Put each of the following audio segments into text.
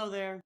Hello there.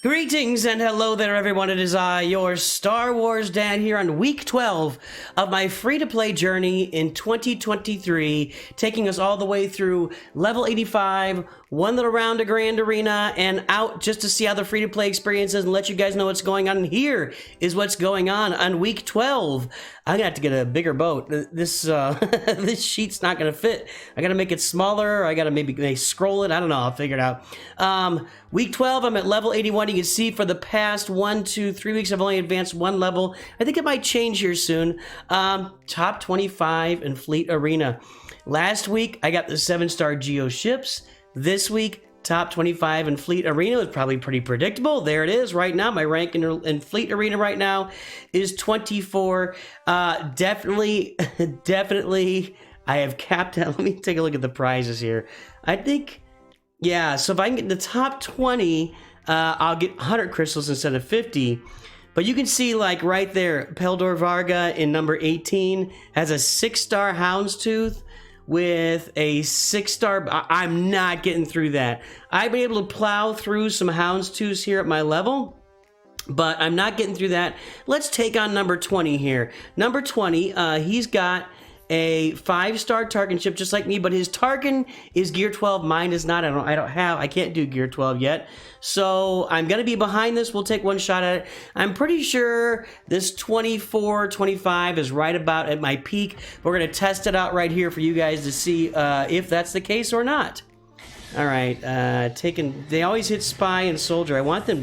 Greetings and hello there, everyone. It is I, your Star Wars Dad, here on week 12 of my free-to-play journey in 2023, taking us all the way through level 85, one little round of Grand Arena, and out just to see how the free-to-play experience is and let you guys know what's going on. And here is what's going on week 12. I'm gonna have to get a bigger boat. This this sheet's not gonna fit. I gotta make it smaller. I gotta maybe scroll it. I don't know. I'll figure it out. Week 12, I'm at level 81. You can see for the past 1, 2, 3 weeks, I've only advanced one level. I think it might change here soon. Top 25 in Fleet Arena. Last week, I got the 7-star Geo ships. This week, top 25 in Fleet Arena was probably pretty predictable. There it is right now. My rank in Fleet Arena right now is 24. Definitely, I have capped out. Let me take a look at the prizes here. I think, yeah, so if I can get in the top 20, I'll get 100 crystals instead of 50. But you can see, like, right there, Peldor Varga in number 18 has a 6-star Houndstooth with a 6-star. I'm not getting through that. I've been able to plow through some Houndstooths here at my level, but I'm not getting through that. Let's take on number 20 here. Number 20, he's got a 5-star Tarkin ship just like me, but his Tarkin is gear 12. Mine is not. I can't do gear 12 yet. So I'm going to be behind this. We'll take one shot at it. I'm pretty sure this 24, 25 is right about at my peak. We're going to test it out right here for you guys to see if that's the case or not. All right. They always hit Spy and Soldier. I want them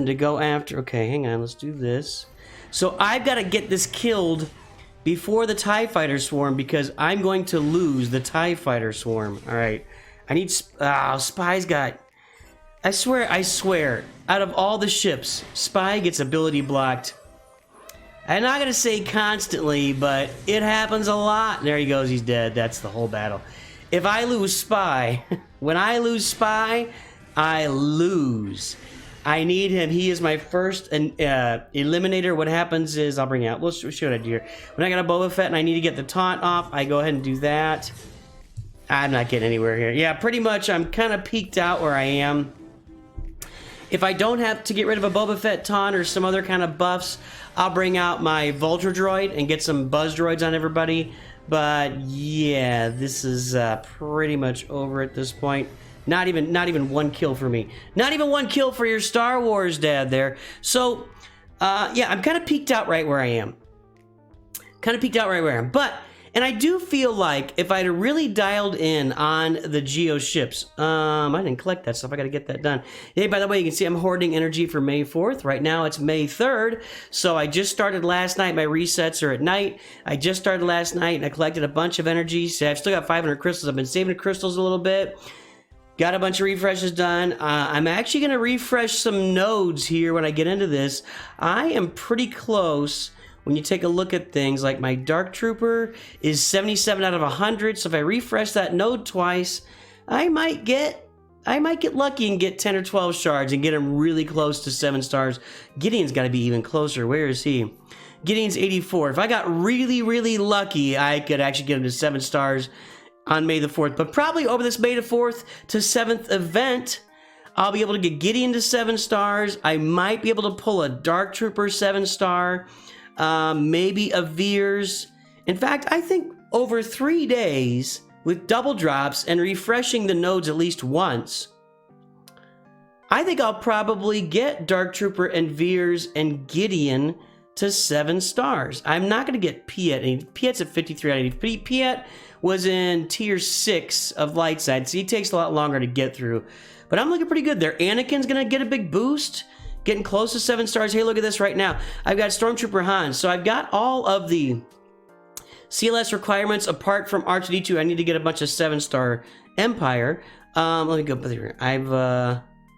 to go after. Okay, hang on. Let's do this. So I've got to get this killed before the TIE Fighter Swarm, because I'm going to lose the TIE Fighter Swarm. All right. I need... Spy's got... I swear, out of all the ships, Spy gets ability blocked. I'm not going to say constantly, but it happens a lot. There he goes. He's dead. That's the whole battle. If I lose Spy, when I lose Spy, I lose. I need him. He is my first eliminator. What happens is, I'll bring it out. We'll show what I do here. When I got a Boba Fett and I need to get the taunt off, I go ahead and do that. I'm not getting anywhere here. Yeah, pretty much I'm kind of peaked out where I am. If I don't have to get rid of a Boba Fett taunt or some other kind of buffs, I'll bring out my Vulture droid and get some buzz droids on everybody. But yeah, this is pretty much over at this point. Not even one kill for me. Not even one kill for your Star Wars Dad there. So, yeah, I'm kind of peaked out right where I am. But, and I do feel like if I'd really dialed in on the Geo ships, I didn't collect that stuff. I got to get that done. Hey, by the way, you can see I'm hoarding energy for May 4th. Right now, it's May 3rd. So I just started last night. My resets are at night. I just started last night, and I collected a bunch of energy. So I've still got 500 crystals. I've been saving the crystals a little bit. Got a bunch of refreshes done. I'm actually going to refresh some nodes here when I get into this. I am pretty close when you take a look at things. Like my Dark Trooper is 77 out of 100. So if I refresh that node twice, I might get lucky and get 10 or 12 shards and get him really close to 7 stars. Gideon's got to be even closer. Where is he? Gideon's 84. If I got really, really lucky, I could actually get him to 7 stars on May the 4th, but probably over this May the 4th to 7th event, I'll be able to get Gideon to 7 stars. I might be able to pull a Dark Trooper 7-star, maybe a Veers. In fact, I think over 3 days with double drops and refreshing the nodes at least once, I think I'll probably get Dark Trooper and Veers and Gideon to 7 stars. I'm not going to get Piet. Piet's at 53 out of 80. Piet was in tier 6 of light side, so he takes a lot longer to get through. But I'm looking pretty good there. Anakin's going to get a big boost, getting close to 7 stars. Hey, look at this right now. I've got Stormtrooper Han. So I've got all of the CLS requirements apart from R2-D2. I need to get a bunch of 7-star Empire. Let me go here. I've,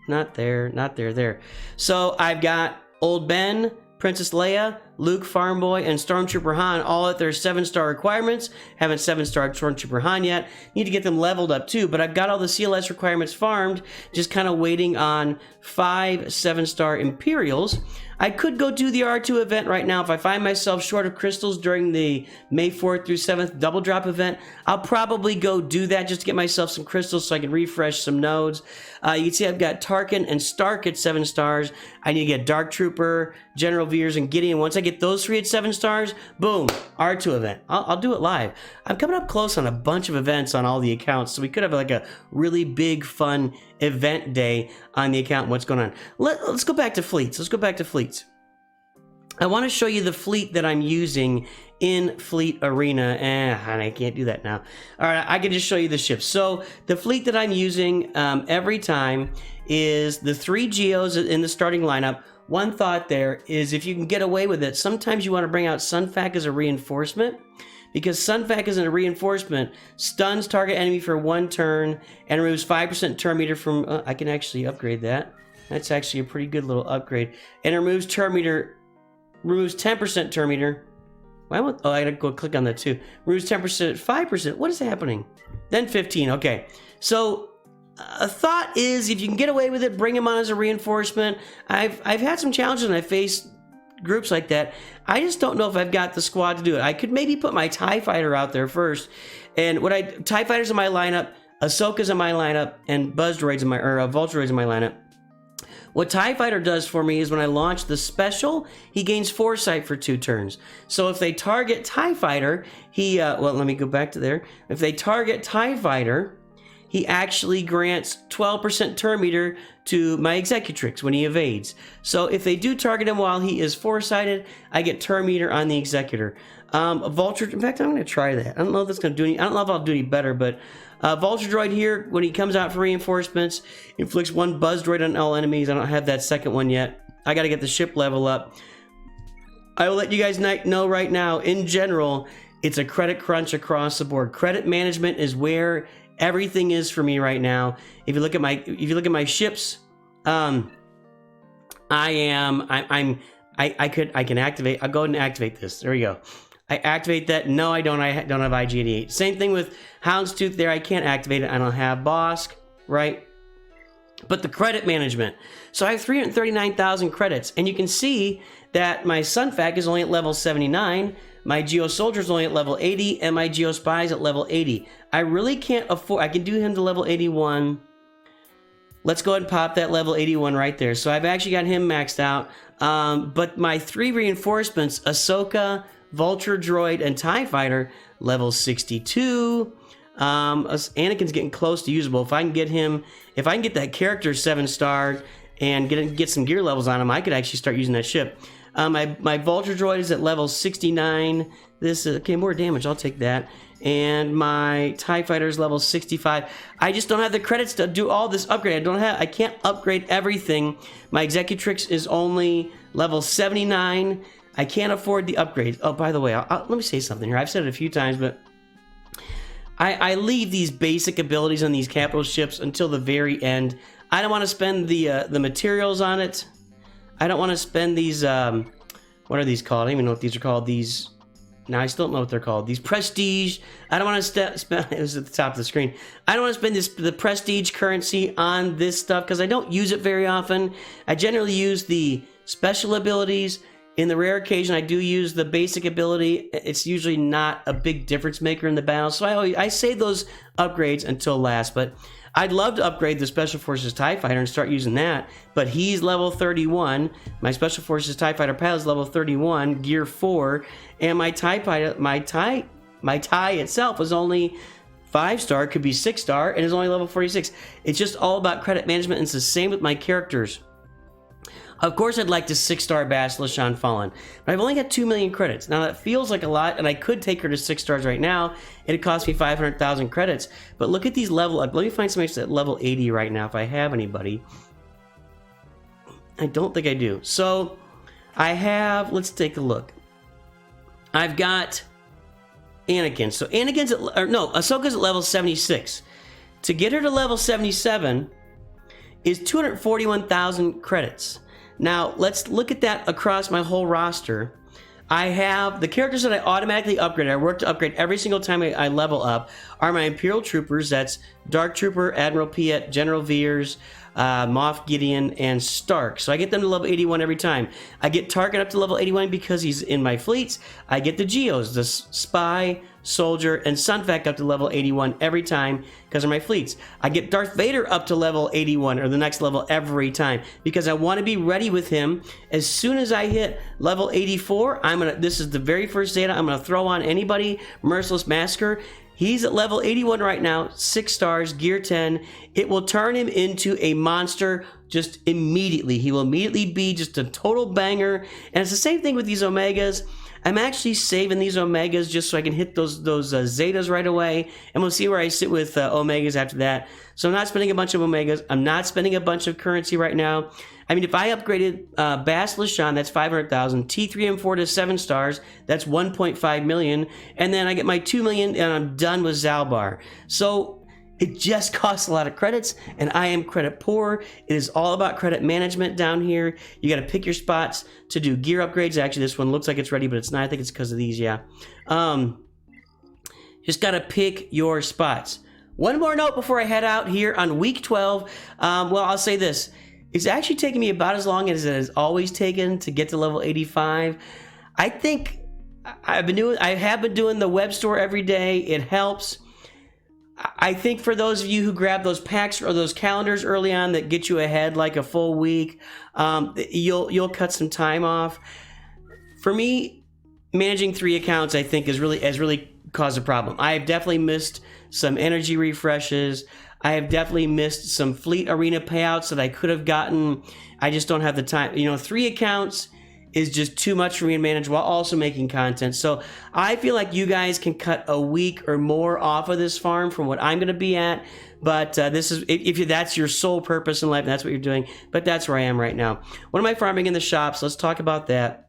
not there. So I've got Old Ben, Princess Leia, Luke, Farm Boy, and Stormtrooper Han all at their 7-star requirements. Haven't 7-starred Stormtrooper Han yet. Need to get them leveled up too, but I've got all the CLS requirements farmed, just kind of waiting on 5 7-star Imperials. I could go do the R2 event right now. If I find myself short of crystals during the May 4th through 7th double drop event, I'll probably go do that just to get myself some crystals so I can refresh some nodes. You can see I've got Tarkin and Stark at 7 stars. I need to get Dark Trooper, General Veers, and Gideon. Once I get those 3 at 7 stars, boom, R2 event. I'll do it live. I'm coming up close on a bunch of events on all the accounts, so we could have like a really big, fun event day on the account. What's going on? Let's go back to fleets. Let's go back to fleets. I want to show you the fleet that I'm using in Fleet Arena. I can't do that now. All right, I can just show you the ships. So the fleet that I'm using every time is the 3 Geos in the starting lineup. One thought there is if you can get away with it, sometimes you want to bring out Sunfac as a reinforcement, because Sunfac as a reinforcement stuns target enemy for 1 turn and removes 5% turn meter from... I can actually upgrade that. That's actually a pretty good little upgrade. And it removes turn meter... Removes 10% turn meter. I gotta go click on that too. Removes 10%, 5%. What is happening? Then 15. Okay. So a thought is if you can get away with it, bring him on as a reinforcement. I've had some challenges and I faced groups like that. I just don't know if I've got the squad to do it. I could maybe put my TIE Fighter out there first. And TIE Fighters in my lineup, Ahsoka's in my lineup, and Buzz Droids in my, or Vulture Droids in my lineup. What TIE Fighter does for me is when I launch the special, he gains Foresight for 2 turns. So if they target TIE Fighter, well, let me go back to there. If they target TIE Fighter, he actually grants 12% turn meter to my Executrix when he evades. So if they do target him while he is Foresighted, I get turn meter on the Executor. Vulture, in fact, I'm going to try that. I don't know if that's going to do any, I don't know if I'll do any better, but Vulture Droid here, when he comes out for reinforcements, inflicts 1 Buzz Droid on all enemies. I don't have that second one yet. I got to get the ship level up. I will let you guys know right now, in general, it's a credit crunch across the board. Credit management is where everything is for me right now. If you look at my ships, I can activate. I'll go ahead and activate this. There we go. I activate that. No, I don't. I don't have IG-88. Same thing with Houndstooth there. I can't activate it. I don't have Bosk, right? But the credit management. So I have 339,000 credits. And you can see that my Sunfac is only at level 79. My Geo Soldier is only at level 80. And my Geo Spy is at level 80. I really can't afford... I can do him to level 81. Let's go ahead and pop that level 81 right there. So I've actually got him maxed out. But my 3 reinforcements, Ahsoka, Vulture Droid, and TIE Fighter, level 62. Anakin's getting close to usable. If I can get that character 7-star and get some gear levels on him, I could actually start using that ship. My Vulture Droid is at level 69. This is, okay, more damage, I'll take that. And my TIE Fighter is level 65. I just don't have the credits to do all this upgrade. I can't upgrade everything. My Executrix is only level 79. I can't afford the upgrades. Oh, by the way, let me say something here. I've said it a few times, but I leave these basic abilities on these capital ships until the very end. I don't want to spend the materials on it. I don't want to spend these, what are these called? I don't even know what these are called. These, now I still don't know what they're called. These prestige. I don't want to spend, it was at the top of the screen. I don't want to spend the prestige currency on this stuff because I don't use it very often. I generally use the special abilities. In the rare occasion I do use the basic ability, it's usually not a big difference maker in the battle, so I save those upgrades until last. But I'd love to upgrade the Special Forces TIE Fighter and start using that, but he's level 31. My Special Forces TIE Fighter pilot is level 31, gear 4, and my TIE pilot, my TIE itself was only 5-star, could be 6-star, and is only level 46. It's just all about credit management, and it's the same with my characters. Of course, I'd like to 6-star Basilisk Fallen, but I've only got 2 million credits. Now, that feels like a lot, and I could take her to 6 stars right now. It'd cost me 500,000 credits. But look at these level... Let me find somebody that's at level 80 right now, if I have anybody. I don't think I do. So, I have... Let's take a look. I've got Anakin. So, Anakin's at... Ahsoka's at level 76. To get her to level 77 is 241,000 credits. Now, let's look at that across my whole roster. I have the characters that I automatically upgrade. I work to upgrade every single time I level up are my Imperial Troopers. That's Dark Trooper, Admiral Piet, General Veers, Moff Gideon, and Stark. So I get them to level 81 every time. I get Tarkin up to level 81 because he's in my fleets. I get the Geos, the Spy, Soldier, and Sunfac up to level 81 every time because of my fleets. I get Darth Vader up to level 81 or the next level every time because I want to be ready with him. As soon as I hit level 84, this is the very first data I'm gonna throw on anybody. Merciless Massacre. He's at level 81 right now, 6 stars, gear 10. It will turn him into a monster just immediately. He will immediately be just a total banger. And it's the same thing with these Omegas. I'm actually saving these Omegas just so I can hit those Zetas right away. And we'll see where I sit with Omegas after that. So I'm not spending a bunch of Omegas. I'm not spending a bunch of currency right now. I mean, if I upgraded Bastila Shan, that's 500,000. T3M4 to 7 stars, that's 1.5 million. And then I get my 2 million and I'm done with Zalbar. So it just costs a lot of credits and I am credit poor. It is all about credit management down here. You got to pick your spots to do gear upgrades. Actually, this one looks like it's ready, but it's not. I think it's because of these, yeah. Just got to pick your spots. One more note before I head out here on week 12. Well, I'll say this. It's actually taking me about as long as it has always taken to get to level 85. I think I have been doing the web store every day. It helps. I think for those of you who grab those packs or those calendars early on that get you ahead like a full week, you'll cut some time off. For me, managing 3 accounts I think has really caused a problem. I have definitely missed some energy refreshes. I have definitely missed some fleet arena payouts that I could have gotten. I just don't have the time. 3 accounts is just too much for me to manage while also making content. So I feel like you guys can cut a week or more off of this farm from what I'm going to be at. But this is if that's your sole purpose in life, and that's what you're doing. But that's where I am right now. What am I farming in the shops? Let's talk about that.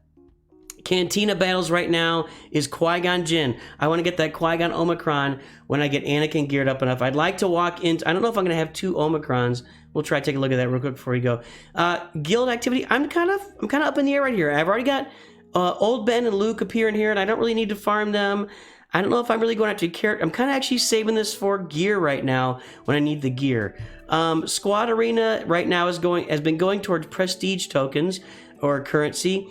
Cantina battles right now is Qui-Gon Jinn. I want to get that Qui-Gon Omicron when I get Anakin geared up enough. I'd like to walk into... I don't know if I'm going to have 2 Omicrons. We'll try to take a look at that real quick before we go. Guild activity. I'm kind of up in the air right here. I've already got Old Ben and Luke appearing here, and I don't really need to farm them. I don't know if I'm really going to have to carry... I'm kind of actually saving this for gear right now when I need the gear. Squad Arena right now has been going towards prestige tokens or currency.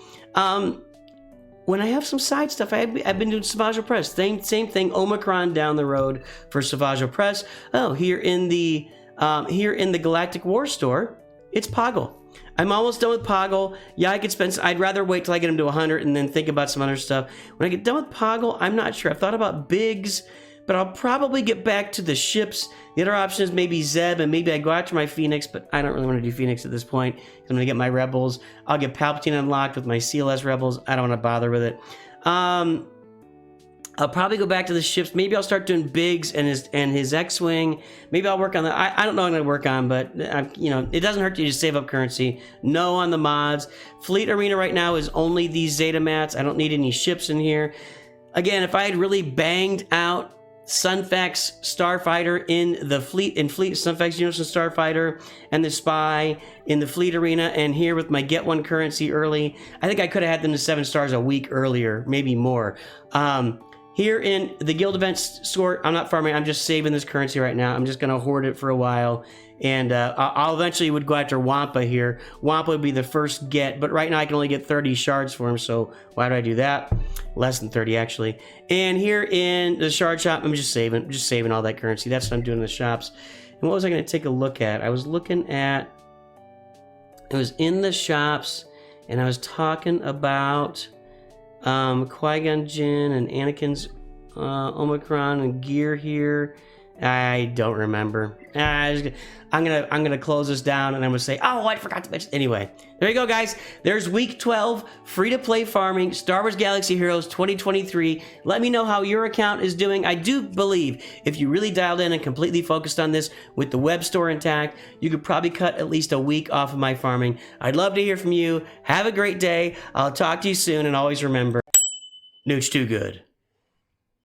When I have some side stuff, I've been doing Savage Press. Same thing. Omicron down the road for Savage Press. Oh, here in the Galactic War Store, it's Poggle. I'm almost done with Poggle. Yeah, I could spend. I'd rather wait till I get him to 100 and then think about some other stuff. When I get done with Poggle, I'm not sure. I've thought about Biggs, but I'll probably get back to the ships. The other option is maybe Zeb, and maybe I go after my Phoenix, but I don't really want to do Phoenix at this point. I'm going to get my Rebels. I'll get Palpatine unlocked with my CLS Rebels. I don't want to bother with it. I'll probably go back to the ships. Maybe I'll start doing Biggs and his X-Wing. Maybe I'll work on that. I don't know what I'm going to work on, but it doesn't hurt you to save up currency. No on the mods. Fleet Arena right now is only these Zeta mats. I don't need any ships in here. Again, if I had really banged out Sunfax Starfighter in the fleet, Sunfax Unison Starfighter and the Spy in the Fleet Arena, and here with my Get One currency early, I think I could have had them to 7 stars a week earlier, maybe more. Here in the guild events score, I'm not farming, I'm just saving this currency right now. I'm just going to hoard it for a while, and I'll eventually would go after Wampa here. Wampa would be the first get, but right now I can only get 30 shards for him, so why do I do that? Less than 30 actually. And here in the shard shop, I'm just saving all that currency. That's what I'm doing in the shops. And what was I going to take a look at? I was looking at, it was in the shops, and I was talking about Qui-Gon Jinn and Anakin's Omicron and gear here. I don't remember. I'm gonna close this down, and I'm gonna say, oh, I forgot to mention. Anyway, there you go, guys. There's week 12, free-to-play farming, Star Wars Galaxy Heroes 2023. Let me know how your account is doing. I do believe if you really dialed in and completely focused on this with the web store intact, you could probably cut at least a week off of my farming. I'd love to hear from you. Have a great day. I'll talk to you soon, and always remember, Nooch too good.